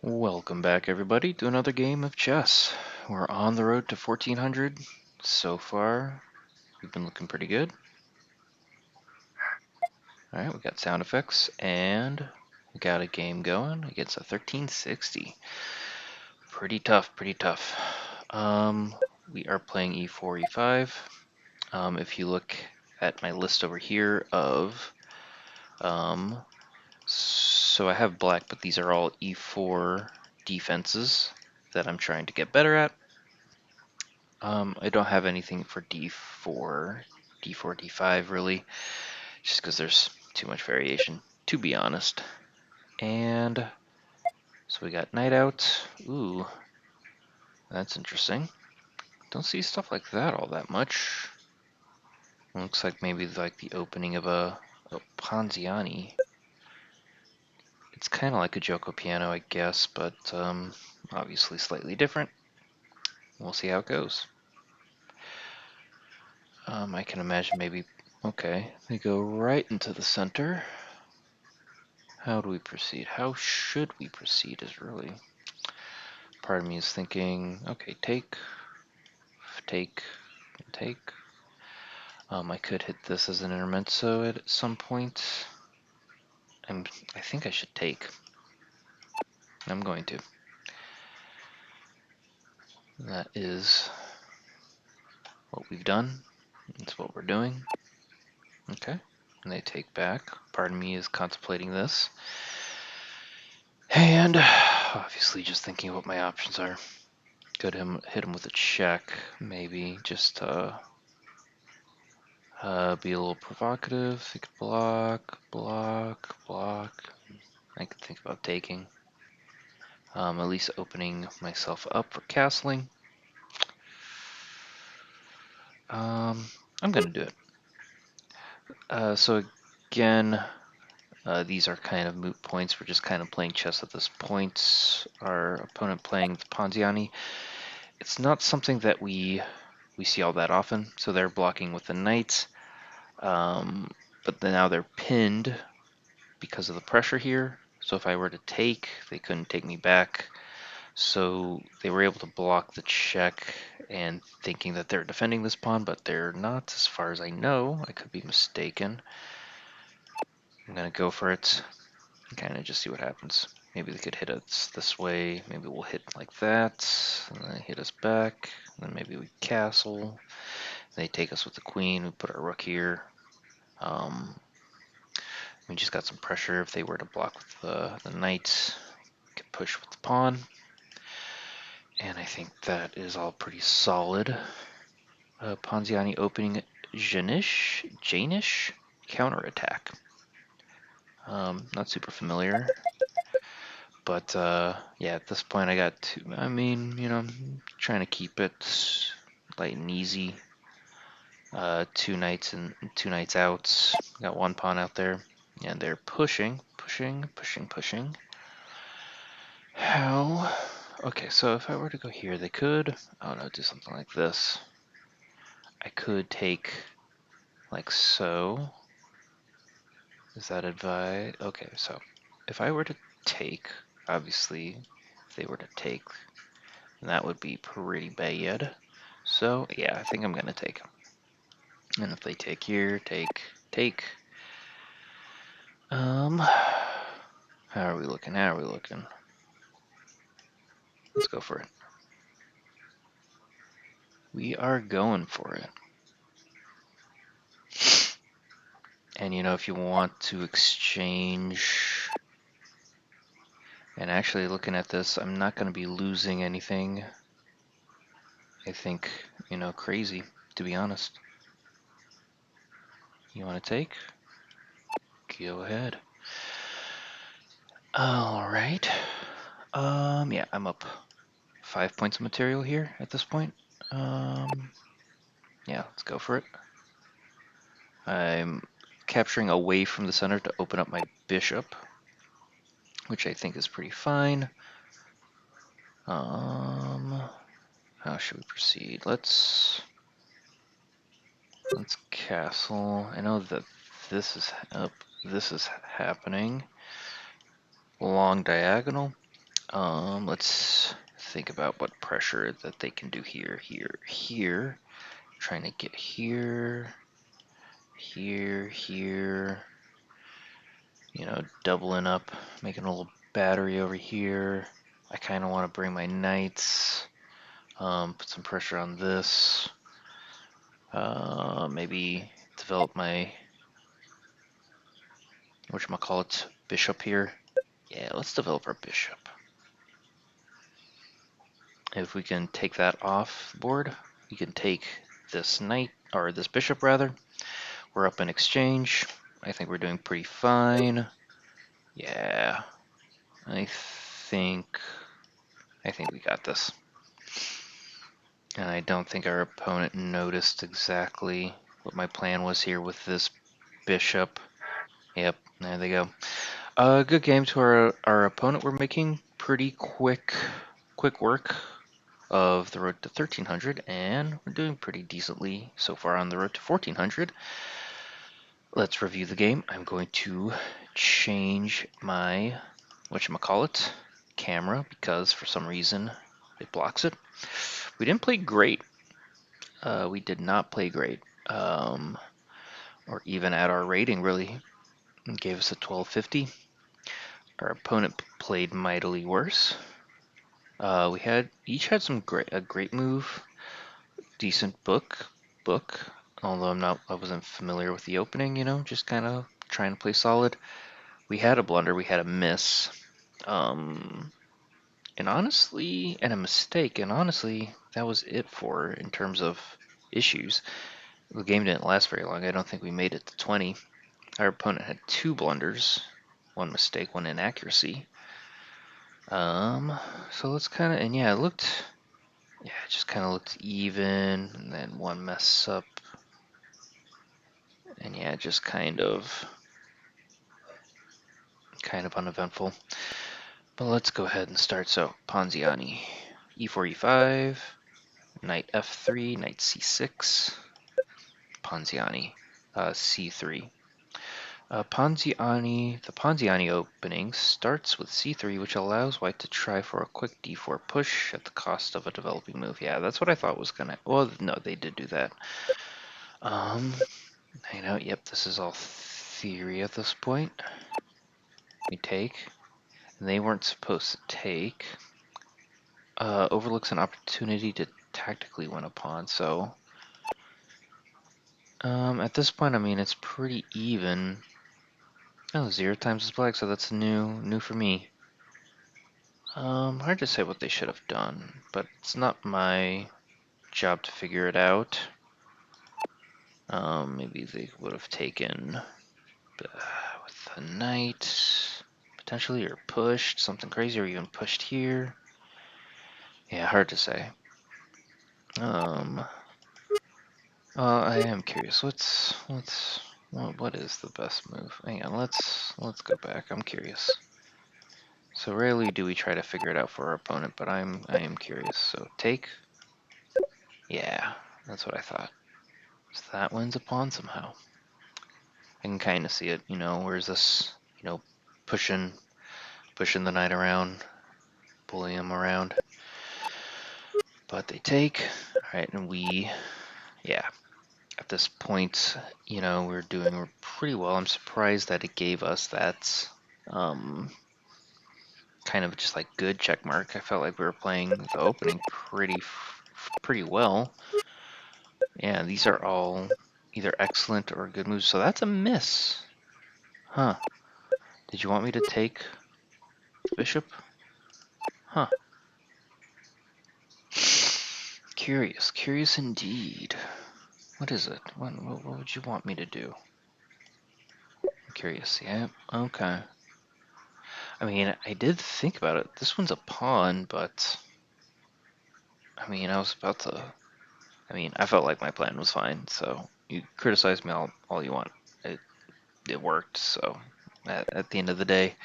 Welcome back, everybody, to another game of chess. We're on the road to 1400. So far, we've been looking pretty good. Alright, we got sound effects, and we got a game going against a 1360. Pretty tough, pretty tough. We are playing e4, e5. If you look at my list over here of... so I have black, but these are all e4 defenses that I'm trying to get better at. I don't have anything for D4, D5 really, just because there's too much variation, to be honest. And so we got knight out. Ooh, that's interesting. Don't see stuff like that all that much. Looks like maybe like the opening of a Ponziani. It's kind of like a Joko piano, I guess, but obviously slightly different. We'll see how it goes. I can imagine maybe, okay, they go right into the center. How do we proceed? How should we proceed is really... Part of me is thinking, okay, take, take, take. I could hit this as an intermezzo at some point. I think I should take. I'm going to. That is what we've done. That's what we're doing. Okay. And they take back. Part of me is contemplating this. And obviously just thinking what my options are. Could hit him with a check, maybe. Just be a little provocative. They could block, block, block. I could think about taking. At least opening myself up for castling. I'm gonna do it. So again, these are kind of moot points. We're just kind of playing chess at this point. Our opponent playing the Ponziani. It's not something that we see all that often. So they're blocking with the knight. But now they're pinned because of the pressure here. So if I were to take, they couldn't take me back. So they were able to block the check and thinking that they're defending this pawn, but they're not as far as I know. I could be mistaken. I'm going to go for it and kind of just see what happens. Maybe they could hit us this way. Maybe we'll hit like that, and then hit us back. And then maybe we castle. They take us with the queen. We put our rook here. We just got some pressure. If they were to block with the knight, we could push with the pawn. And I think that is all pretty solid. Ponziani opening Janish counterattack. Not super familiar. But yeah, at this point I got two. I mean, you know, I'm trying to keep it light and easy. Two knights and two knights out. Got one pawn out there. And they're pushing, pushing, pushing, pushing. How? Okay, so if I were to go here, they could, I don't know, do something like this. I could take like so. Is that advice? Okay, so if I were to take, obviously, if they were to take, then that would be pretty bad. So yeah, I think I'm gonna take. And if they take here, take. How are we looking? How are we looking? Let's go for it. We are going for it. And you know, if you want to exchange, and actually looking at this, I'm not going to be losing anything, I think, you know, crazy, to be honest. You want to take? Go ahead. Alright. Yeah, I'm up 5 points of material here at this point. Yeah, let's go for it. I'm capturing away from the center to open up my bishop, which I think is pretty fine. How should we proceed? Let's castle. I know that this is happening. Long diagonal. Let's think about what pressure that they can do here, here. Trying to get here, here. You know, doubling up, making a little battery over here. I kind of want to bring my knights. Put some pressure on this. Maybe develop my whatchamacallit, bishop here. Yeah, let's develop our bishop. If we can take that off the board, we can take this knight, or this bishop rather. We're up in exchange. I think we're doing pretty fine. Yeah, I think we got this. And I don't think our opponent noticed exactly what my plan was here with this bishop. Yep, there they go. Good game to our opponent. We're making pretty quick work of the road to 1300, and we're doing pretty decently so far on the road to 1400. Let's review the game. I'm going to change my whatchamacallit camera because for some reason it blocks it. We didn't play great. We did not play great, or even at our rating really. It gave us a 1250. Our opponent played mightily worse. We each had a great move, decent book, although I wasn't familiar with the opening, you know, just kind of trying to play solid. We had a blunder, we had a miss, and a mistake, and honestly, that was it in terms of issues. The game didn't last very long. I don't think we made it to 20. Our opponent had 2 blunders, 1 mistake, 1 inaccuracy. So let's kind of, and yeah, it just kind of looked even, and then 1 mess up, and yeah, just kind of uneventful. But let's go ahead and start. So Ponziani, e4, e5, knight f3, knight c6, Ponziani, c3. The Ponziani opening starts with c3, which allows white to try for a quick d4 push at the cost of a developing move. Yeah, that's what I thought was gonna. Well, no, they did do that. You know, yep, this is all theory at this point. We take, and they weren't supposed to take. Overlooks an opportunity to tactically win a pawn. So, at this point, I mean, it's pretty even. Oh, 0 times is black, so that's new for me. Hard to say what they should have done, but it's not my job to figure it out. Maybe they would have taken with the knight, potentially, or pushed something crazy, or even pushed here. Yeah, hard to say. I am curious. What is the best move? Hang on, let's go back. I'm curious. So rarely do we try to figure it out for our opponent, but I am curious. So take. Yeah, that's what I thought. So that wins a pawn somehow. I can kind of see it. You know, where's this? You know, pushing the knight around, bullying him around. But they take. All right, and yeah. At this point, you know, we're doing pretty well. I'm surprised that it gave us that kind of just like good check mark. I felt like we were playing the opening pretty well. Yeah, these are all either excellent or good moves. So that's a miss. Huh. Did you want me to take the bishop? Huh. Curious indeed. What is it? What would you want me to do? I'm curious. Yeah, okay. I mean, I did think about it. This one's a pawn, but I mean, I was about to. I mean, I felt like my plan was fine. So you criticize me all you want. It worked. So at the end of the day,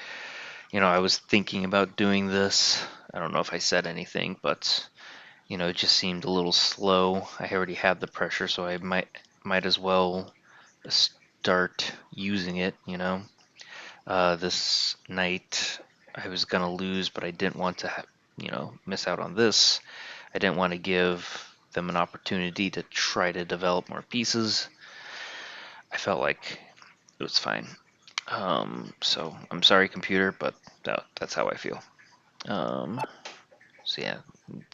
you know, I was thinking about doing this. I don't know if I said anything, but you know, it just seemed a little slow. I already had the pressure, so I might as well start using it. You know, this knight I was gonna lose, but I didn't want to, miss out on this. I didn't want to give them an opportunity to try to develop more pieces. I felt like it was fine. So I'm sorry, computer, but that's how I feel. So yeah,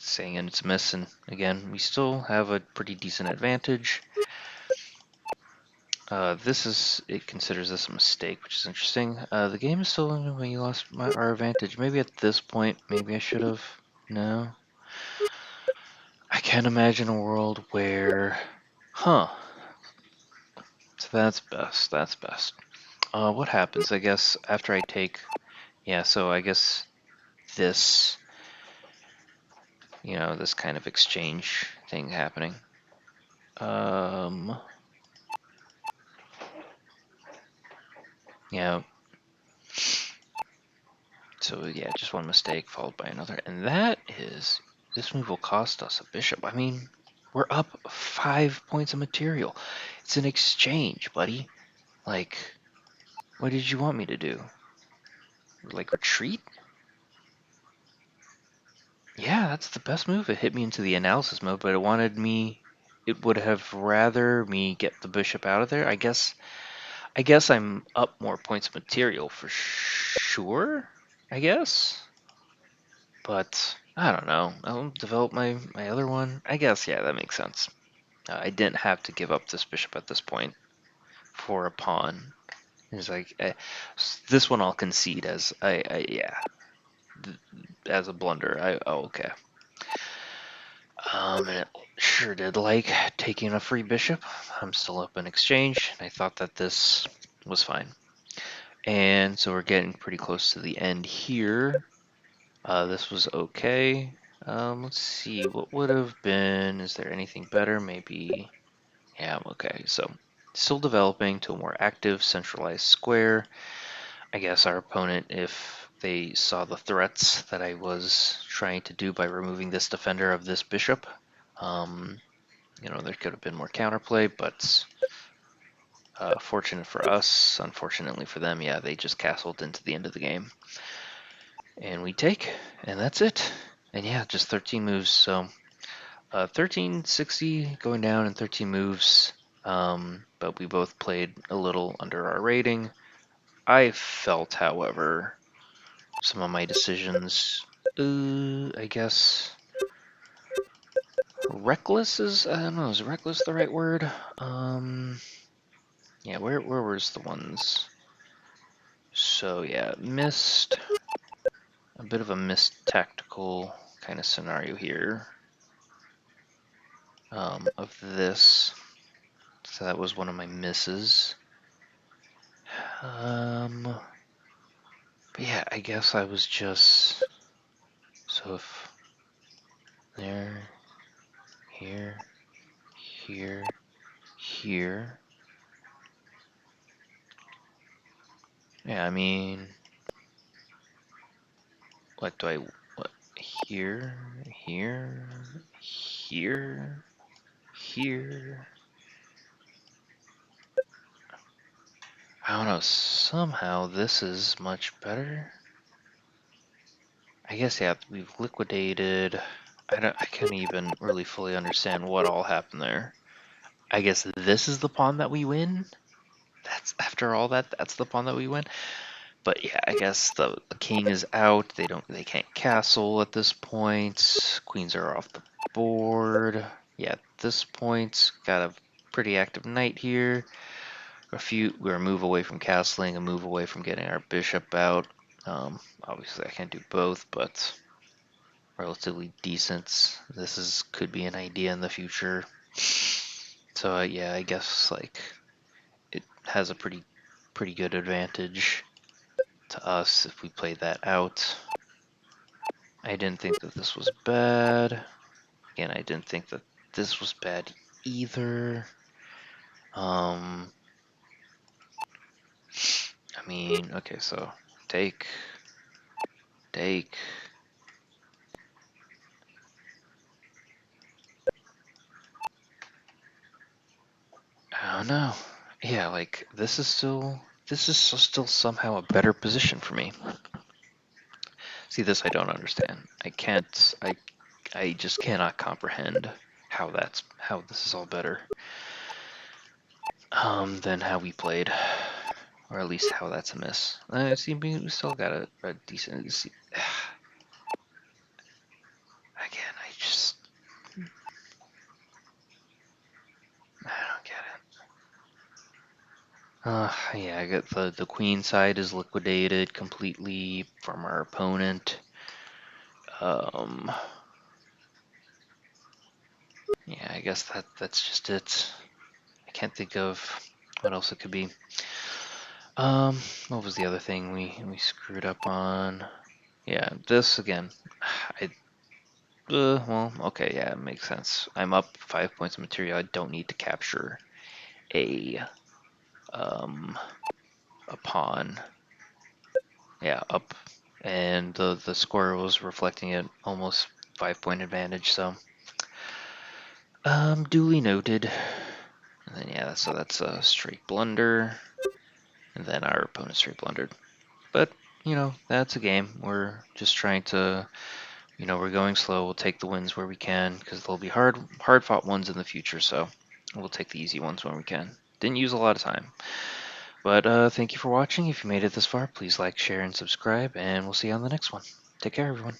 saying it's a miss, and again, we still have a pretty decent advantage. It considers this a mistake, which is interesting. The game is still when you lost our advantage. Maybe at this point, maybe I should have. No. I can't imagine a world where, huh? So that's best. That's best. What happens? I guess after I take, yeah. So I guess this, this kind of exchange thing happening. Yeah. So yeah, just one mistake followed by another, and this move will cost us a bishop. I mean, we're up 5 points of material. It's an exchange, buddy. Like, what did you want me to do? Like retreat? Yeah, that's the best move. It hit me into the analysis mode, but it would have rather me get the bishop out of there. I guess I'm up more points of material for sure, I guess. But I don't know. I'll develop my other one. I guess, yeah, that makes sense. I didn't have to give up this bishop at this point for a pawn. It's like, this one I'll concede as, yeah, as a blunder. Okay. And it sure did like taking a free bishop. I'm still up in exchange, and I thought that this was fine. And so we're getting pretty close to the end here. This was okay. Let's see, what would have been, is there anything better? Maybe, yeah, okay. So still developing to a more active, centralized square. I guess our opponent, if they saw the threats that I was trying to do by removing this defender of this bishop, there could have been more counterplay, but fortunate for us, unfortunately for them, yeah, they just castled into the end of the game. And we take, and that's it. And yeah, just 13 moves, so 1360 going down in 13 moves, but we both played a little under our rating. I felt, however, some of my decisions, I guess, reckless I don't know, is reckless the right word? Yeah, where was the ones? So yeah, a bit of a missed tactical kind of scenario here of this. So that was one of my misses. But yeah, I guess I was just, so if there, here, here, here. Yeah, I mean, what do I, what, here, here, here, here. I don't know, somehow this is much better. I guess, yeah, we've liquidated. I can't even really fully understand what all happened there. I guess this is the pawn that we win? That's, after all that, that's the pawn that we win? But yeah, I guess the king is out. They can't castle at this point. Queens are off the board. Yeah, at this point, got a pretty active knight here. We're a move away from castling, a move away from getting our bishop out. Obviously, I can't do both, but relatively decent. Could be an idea in the future. So yeah, I guess like it has a pretty good advantage to us if we play that out. I didn't think that this was bad. Again, I didn't think that this was bad either. I mean, okay, so take. I don't know. Yeah, like this is still somehow a better position for me. See, this I don't understand. I can't. I just cannot comprehend how this is all better than how we played, or at least how that's a miss. See, we still got a decent. See, again, I don't get it. Yeah, I got the queen side is liquidated completely from our opponent. Um, yeah, I guess that's just it. I can't think of what else it could be. What was the other thing we screwed up on? Yeah, this again. I well, okay, yeah, it makes sense. I'm up 5 points of material. I don't need to capture a um a pawn. Yeah, up, and the score was reflecting it almost 5 point advantage. So duly noted. And then yeah, so that's a straight blunder, and then our opponent straight blundered. But that's a game. We're just trying to. We're going slow. We'll take the wins where we can because there'll be hard fought ones in the future. So we'll take the easy ones when we can. Didn't use a lot of time. But thank you for watching. If you made it this far, please like, share, and subscribe, and we'll see you on the next one. Take care, everyone.